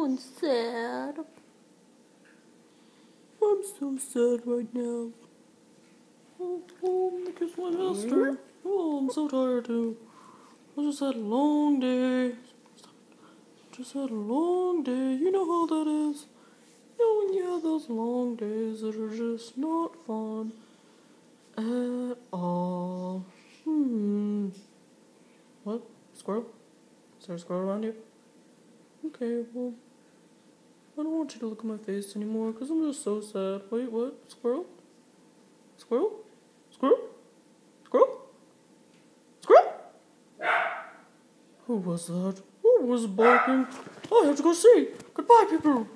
feeling sad. I'm so sad right now. Oh, I kiss my master. Oh, I'm so tired too. I just had a long day. Just had a long day. You know how that is. You know when you have those long days that are just not fun at all. What? Squirrel? Is there a squirrel around you? Okay, well, I don't want you to look at my face anymore because I'm just so sad. Wait, what? Squirrel? Squirrel? Squirrel? Squirrel? Squirrel? Who was that? Who was barking? I have to go see. Goodbye, people.